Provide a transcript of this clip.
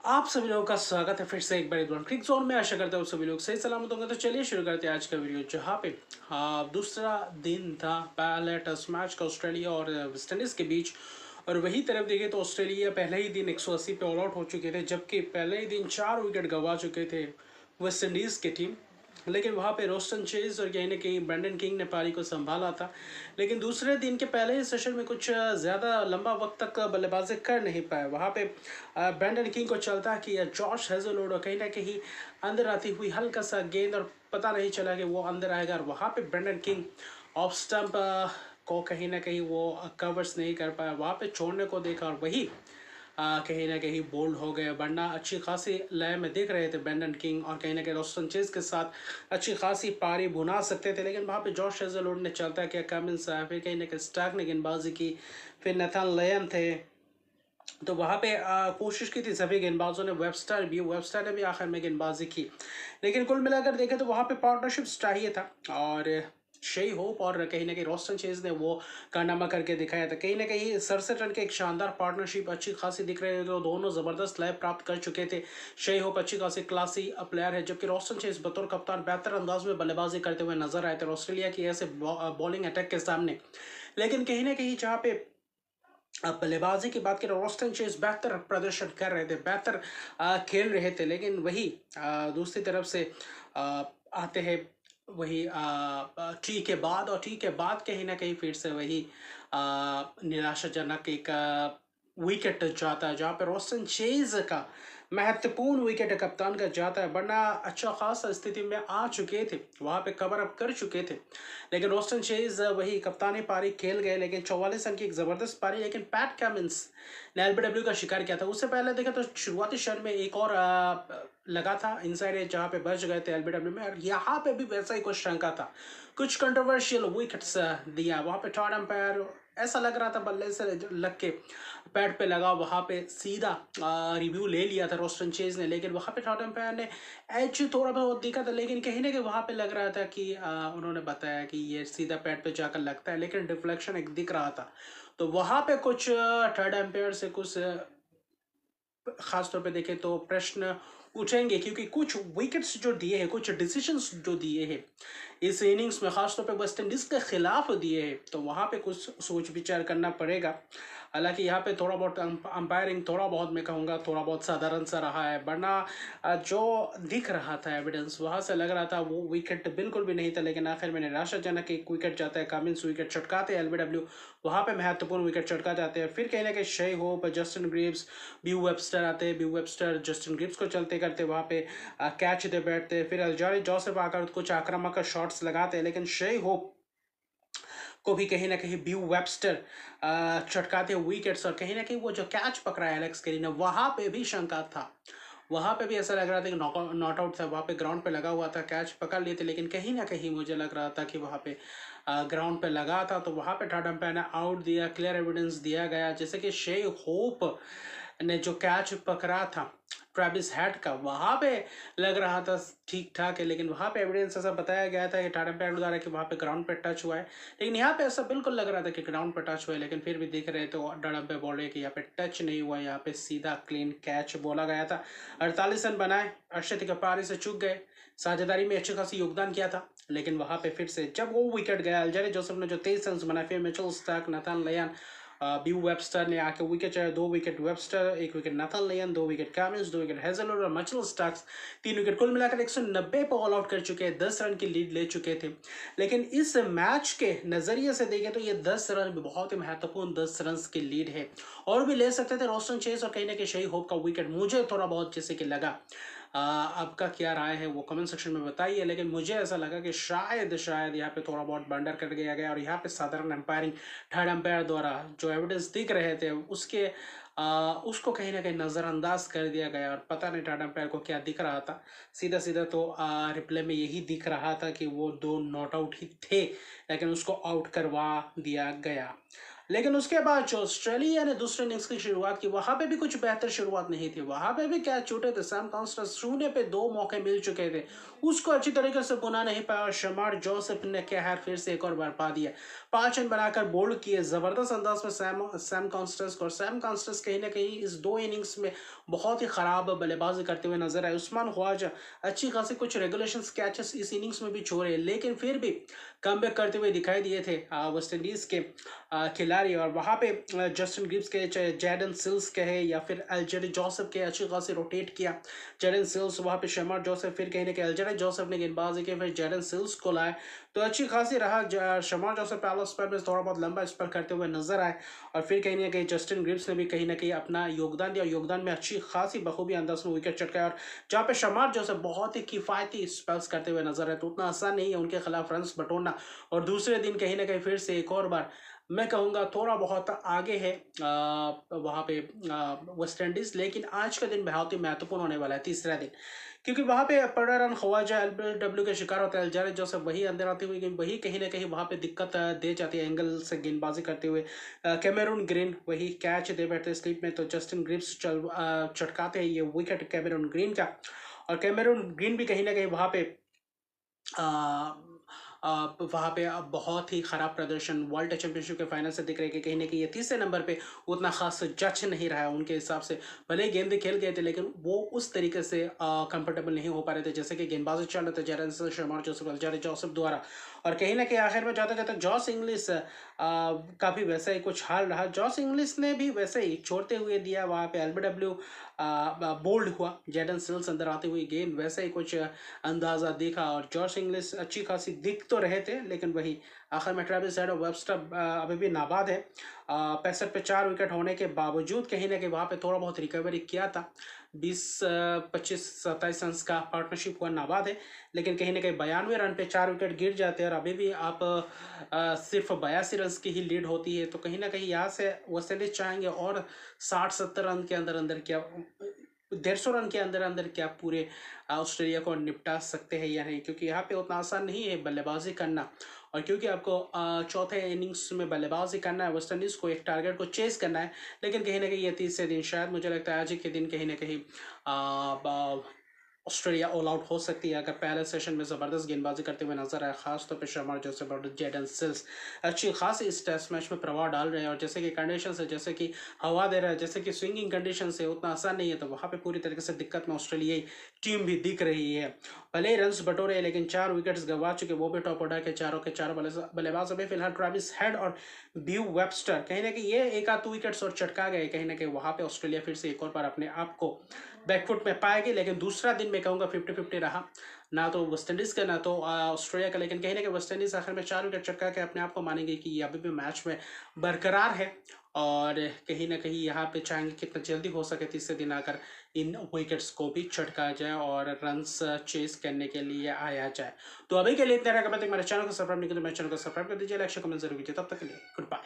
आप सभी लोगों का स्वागत है फिर से एक बार क्रिक जोन में। आशा करता हूँ सभी लोग सही सलामत होंगे। तो चलिए शुरू करते हैं आज का वीडियो, जहाँ पे दूसरा दिन था पहले टेस्ट मैच का ऑस्ट्रेलिया और वेस्ट इंडीज के बीच। और वही तरफ देखें तो ऑस्ट्रेलिया पहले ही दिन 180 पे ऑल आउट हो चुके थे, जबकि पहले ही दिन 4 विकेट गंवा चुके थे वेस्ट इंडीज़ की टीम। लेकिन वहाँ पे रोस्टन चेज और कहीं ना कहीं ब्रेंडन किंग ने पारी को संभाला था। लेकिन दूसरे दिन के पहले ही सेशन में कुछ ज़्यादा लंबा वक्त तक बल्लेबाजी कर नहीं पाए। वहाँ पे ब्रेंडन किंग को चलता है कि जॉश हेजलवुड और कहीं ना कहीं अंदर आती हुई हल्का सा गेंद, और पता नहीं चला कि वो अंदर आएगा। और वहाँ पे ब्रेंडन किंग ऑफ स्टंप को कहीं ना कहीं वो कवर्स नहीं कर पाया, वहाँ पे छोड़ने को देखा और वही कहीं ना कहीं बोल्ड हो गए। वरना अच्छी खासी लय में दिख रहे थे ब्रेंडन किंग, और कहीं ना कहीं रोस्टन चेज के साथ अच्छी खासी पारी बुना सकते थे। लेकिन वहाँ पे जॉश हेजलवुड ने चलता किया, कमिंस आया, फिर कहीं ना कहीं स्टार्क ने गेंदबाजी की, फिर नथन लयन थे। तो वहाँ पे कोशिश की थी सभी गेंदबाजों ने, वेबस्टर ने भी आखिर में गेंदबाजी की। लेकिन कुल मिलाकर देखें तो वहाँ पे पार्टनरशिप चाहिए था, और शेई होप और कहीं ना कहीं रोस्टन चेज ने वो कारनामा करके दिखाया था। कहीं ना कहीं 67 रन के एक शानदार पार्टनरशिप अच्छी खासी दिख रहे थे, तो दोनों ज़बरदस्त लय प्राप्त कर चुके थे। शेई होप अच्छी खासी क्लासी प्लेयर है, जबकि रोस्टन चेज बतौर कप्तान बेहतर अंदाज में बल्लेबाजी करते हुए नजर आए थे ऑस्ट्रेलिया की ऐसे बॉलिंग अटैक के सामने। लेकिन कहीं ना कहीं जहाँ पे अब बल्लेबाजी की बात करें, रोस्टन चेज बेहतर प्रदर्शन कर रहे थे, बेहतर खेल रहे थे। लेकिन वही दूसरी तरफ से आते हैं वही टी के बाद, और टी के बाद कहीं ना कहीं फिर से वही निराशाजनक एक विकेट जाता है, जहाँ पे रोस्टन चेज का महत्वपूर्ण विकेट कप्तान का जाता है। वरना अच्छा खासा स्थिति में आ चुके थे, वहाँ पे कवर अप कर चुके थे। लेकिन रोस्टन चेज वही कप्तानी पारी खेल गए, लेकिन 44 रन की एक जबरदस्त पारी। लेकिन पैट कमिंस ने एलबीडब्ल्यू का शिकार किया था। उससे पहले देखा तो शुरुआती शट में एक और लगा था इनसाइड एज, जहाँ पे बच गए थे एलबीडब्ल्यू में, और यहाँ पे भी वैसा ही कुछ शंका था। कुछ कंट्रोवर्शियल विकेट्स दिया वहाँ पे। थर्ड अंपायर ऐसा लग रहा था बल्ले से लग के पैड पे लगा, वहाँ पे सीधा रिव्यू ले लिया था रोस्टन चेज ने। लेकिन वहाँ पे थर्ड अंपायर ने एज थोड़ा बहुत दिखा था, लेकिन कहीं ना कहीं वहाँ पे लग रहा था कि उन्होंने बताया कि ये सीधा पैड पे जाकर लगता है, लेकिन डिफ्लेक्शन एक दिख रहा था। तो वहाँ पे कुछ थर्ड अंपायर से कुछ खास तौर पे देखें तो प्रश्न उठेंगे, क्योंकि कुछ विकेट्स जो दिए हैं, कुछ डिसीजंस जो दिए हैं इस इनिंग्स में, खासतौर पे वेस्ट इंडीज के खिलाफ दिए हैं, तो वहाँ पे कुछ सोच विचार करना पड़ेगा। हालांकि यहाँ पे थोड़ा बहुत अंपायरिंग थोड़ा बहुत मैं कहूँगा थोड़ा बहुत साधारण सा रहा है। वरना जो दिख रहा था एविडेंस, वहाँ से लग रहा था वो विकेट बिल्कुल भी नहीं था। लेकिन आखिर में निराशाजनक एक विकेट जाता है, कामिंस विकेट चटकाते हैं एलबीडब्ल्यू, वहाँ पे महत्वपूर्ण विकेट चटका जाते हैं। फिर कहीं ना कहीं शेई होप, जस्टिन ग्रीव्स, ब्यू वेबस्टर आते हैं, ब्यू वेबस्टर जस्टिन ग्रीव्स को चलते करते वहाँ पे कैच दे बैठते हैं। फिर अल्जारी जोसेफ आकर कुछ आक्रामक शॉट्स लगाते हैं, लेकिन शेई होप को भी कहीं ना कहीं ब्यू वेबस्टर चटकाते विकेट्स। और कहीं ना कहीं वो जो कैच पकड़ा है एलेक्स कैरी ने, वहाँ पे भी शंका था, वहाँ पे भी ऐसा लग रहा था कि नॉट आउट था। वहाँ पे ग्राउंड पे लगा हुआ था, कैच पकड़ लिए थे, लेकिन कहीं ना कहीं मुझे लग रहा था कि वहाँ पे ग्राउंड पे लगा था। तो वहाँ पे थर्ड अंपायर ने आउट दिया, क्लियर एविडेंस दिया गया। जैसे कि शेई होप ने जो कैच पकड़ा था ट्रेविस हेड का, वहाँ पे लग रहा था ठीक ठाक है, लेकिन वहाँ पे एविडेंस ऐसा बताया गया था कि थर्ड अंपायर द्वारा कि वहाँ पे ग्राउंड पे टच हुआ है। लेकिन यहाँ पे ऐसा बिल्कुल लग रहा था कि ग्राउंड पे टच हुआ है, लेकिन फिर भी दिख रहे तो थर्ड अंपायर बोल रहे कि यहाँ पे टच नहीं हुआ, यहाँ पे सीधा क्लीन कैच बोला गया था। 48 रन बनाए, अर्शदीप के पारी से चूक गए, साझेदारी में अच्छी खासी योगदान किया था। लेकिन वहाँ पे फिर से जब वो विकेट गया, अल्जारी जोसेफ ने जो 23 रन बनाए, फिर मिचेल स्टार्क, नथन लयन, ब्यू वेबस्टर ने आके विकेट चाहे, 2 wicket Webster, 1 wicket Nathan lion, 2 wicket Cummins, 2 wicket Hazlewood और मिचेल स्टार्क्स, 3 विकेट, कुल मिलाकर 190 पर ऑल आउट कर चुके हैं, 10 रन की लीड ले चुके थे। लेकिन इस मैच के नजरिए से देखें तो ये 10 रन बहुत ही महत्वपूर्ण 10 रन की लीड है, और भी ले सकते थे रोस्टन चेज और कहीं ना कहीं शेई होप का विकेट मुझे थोड़ा बहुत जैसे कि लगा। आपका क्या राय है वो कमेंट सेक्शन में बताइए। लेकिन मुझे ऐसा लगा कि शायद यहाँ पे थोड़ा बहुत बंडर कर दिया गया, और यहाँ पे साधारण अंपायरिंग थर्ड अंपायर द्वारा जो एविडेंस दिख रहे थे उसके उसको कहीं ना कहीं नज़रअंदाज कर दिया गया। और पता नहीं थर्ड अंपायर को क्या दिख रहा था, सीधा सीधा तो रिप्ले में यही दिख रहा था कि वो 2 नॉट आउट ही थे, लेकिन उसको आउट करवा दिया गया। लेकिन उसके बाद जो ऑस्ट्रेलिया ने दूसरे इनिंग्स की शुरुआत की, वहां पे भी कुछ बेहतर शुरुआत नहीं थी। वहां पे भी कैच छूटे थे। सैम कॉन्स्टेंस शून्य पे 2 मौके मिल चुके थे, उसको अच्छी तरीके से बुना नहीं पाया और शमार जोसेफ ने क्या है फिर से एक और बार पा दिया। 5 रन बनाकर बोल्ड किए जबरदस्त अंदाज में सैम कॉन्स्टेंस को। और सैम कॉन्स्टेंस कहीं ना कहीं इस 2 इनिंग्स में बहुत ही खराब बल्लेबाजी करते हुए नजर आए। उस्मान ख्वाजा अच्छी खासी कुछ रेगुलेशन कैचेस इस इनिंग्स में भी छोड़े, लेकिन फिर भी कमबैक करते हुए दिखाई दिए थे वेस्ट इंडीज के खिलाड़ी। और वहाँ पे जस्टिन गिब्स के, चाहे जैडन सिल्स के है या फिर एल्जरी जोसेफ के, अच्छी खासी रोटेट किया। जैडन सिल्स वहाँ पे शमर जोसेफ, फिर कहीं ना कहीं एल्जरी जोसेफ ने गेंदबाजी की, फिर जैडन सिल्स को लाए तो अच्छी खासी रहा। शमर जोसेफ पहला स्पेल में थोड़ा बहुत लंबा स्पेल करते हुए नजर आए और फिर कहीं ना कहीं जस्टिन गिब्स ने भी कहीं ना कहीं अपना योगदान दिया। योगदान में अच्छी खासी बखूबी अंदाज में विकेट चटकाया। और जहाँ पे शमार जोसेफ बहुत ही किफायती स्पेल्स करते हुए नजर आए, तो उतना आसान नहीं है उनके खिलाफ रन बटोरना। और दूसरे दिन कहीं ना कहीं फिर से एक और बार मैं कहूँगा थोड़ा बहुत आगे है वहाँ पे वेस्ट इंडीज। लेकिन आज का दिन बहुत ही महत्वपूर्ण होने वाला है, तीसरा दिन, क्योंकि वहाँ पे 15 रन ख्वाजा एलबीडब्ल्यू के शिकार होता है। एल्जारे जोसेफ वही अंदर आती हुई गेंद, वही कहीं ना कहीं वहाँ पे दिक्कत दे जाती है एंगल से गेंदबाजी करते हुए। कैमरून ग्रीन वही कैच दे बैठते स्लिप में, तो जस्टिन ग्रिप्स चटकाते हैं ये विकेट कैमरून ग्रीन का। और कैमरून ग्रीन भी कहीं ना कहीं वहाँ पे वहाँ पे अब बहुत ही खराब प्रदर्शन वर्ल्ड चैंपियनशिप के फाइनल से दिख रहे हैं कि कहीं ना कहीं ये तीसरे नंबर पे उतना खास जज नहीं रहा है उनके हिसाब से। भले ही गेंद खेल गए थे, लेकिन वो उस तरीके से कंफर्टेबल नहीं हो पा रहे थे जैसे कि गेंदबाजी चल रहे थे जैरन शर्मा जोसेफ, अल्जारी जोसेफ द्वारा। और कहीं ना कहीं आखिर में जाते जाते जॉस इंग्लिश का भी वैसा ही कुछ हाल रहा। जॉस इंग्लिश ने भी वैसे ही छोड़ते हुए दिया, वहाँ पे एलबीडब्ल्यू बोल्ड हुआ। जैडन सिल्स अंदर आती हुई गेंद, वैसे ही कुछ अंदाजा दिखा। और जॉश इंग्लिश अच्छी खासी दिख तो रहे थे, लेकिन वही आखिर में ट्रेविस हेड और वेबस्टर अभी भी नाबाद है। 65 पे 4 विकेट होने के बावजूद कहीं ना कहीं वहाँ पे थोड़ा बहुत रिकवरी किया था। 20 25 27 रन का पार्टनरशिप हुआ, नाबाद है। लेकिन कहीं ना कहीं 92 रन पे 4 विकेट गिर जाते हैं और अभी भी आप सिर्फ 82 रन की ही लीड होती है। तो कहीं ना कहीं यहाँ से वेस्ट इंडीज चाहेंगे और 60-70 रन के अंदर अंदर क्या 150 रन के अंदर अंदर क्या पूरे ऑस्ट्रेलिया को निपटा सकते हैं या नहीं, क्योंकि यहाँ पे उतना आसान नहीं है बल्लेबाजी करना। और क्योंकि आपको चौथे इनिंग्स में बल्लेबाजी करना है, वेस्ट इंडीज़ को एक टारगेट को चेस करना है। लेकिन कहीं ना कहीं ये तीसरे दिन शायद मुझे लगता है आज ही के दिन कहीं ना कहीं ऑस्ट्रेलिया ऑल आउट हो सकती है, अगर पहले सेशन में ज़बरदस्त गेंदबाजी करते हुए नजर आए, खासतौर पर शर्मा जोसेफ और जैडन सिल्स अच्छी खास इस टेस्ट मैच में प्रभाव डाल रहे हैं। और जैसे कि कंडीशन है, जैसे कि हवा दे रहा है, जैसे कि स्विंगिंग कंडीशन है, उतना आसान नहीं है, तो वहाँ पे पूरी तरीके से दिक्कत में ऑस्ट्रेलियाई टीम भी दिख रही है। भले ही रन्स बटोरे, लेकिन 4 विकेट्स गंवा चुके, वो भी टॉप ऑर्डर के चारों बल्लेबाज अभी फिलहाल ट्रेविस हेड और ब्यू वेबस्टर कहीं ना कहीं ये एक आध विकेट्स और चटका गए। कहीं ना कहीं वहाँ पे ऑस्ट्रेलिया फिर से एक और बार अपने आप को बैकफुट में पाएगी। लेकिन दूसरा दिन मैं कहूँगा 50-50 रहा, ना तो वेस्ट इंडीज़ का ना तो ऑस्ट्रेलिया का। लेकिन कहीं ना कहीं वेस्ट इंडीज़ आखिर में 4 विकेट चटका के अपने आप को मानेंगे कि ये अभी भी मैच में बरकरार है। और कहीं ना कहीं यहाँ पे चाहेंगे कितना जल्दी हो सके तीसरे दिन आकर इन विकेट्स को भी चटका जाए और रन्स चेस करने के लिए आया जाए। तो अभी के लिए इतना रहेगा। मेरे चैनल को सब्सक्राइब नहीं किया तो मेरे चैनल को सब्सक्राइब कर दीजिए, लाइक कमेंट जरूर कीजिए। तब तक के लिए गुड बाय।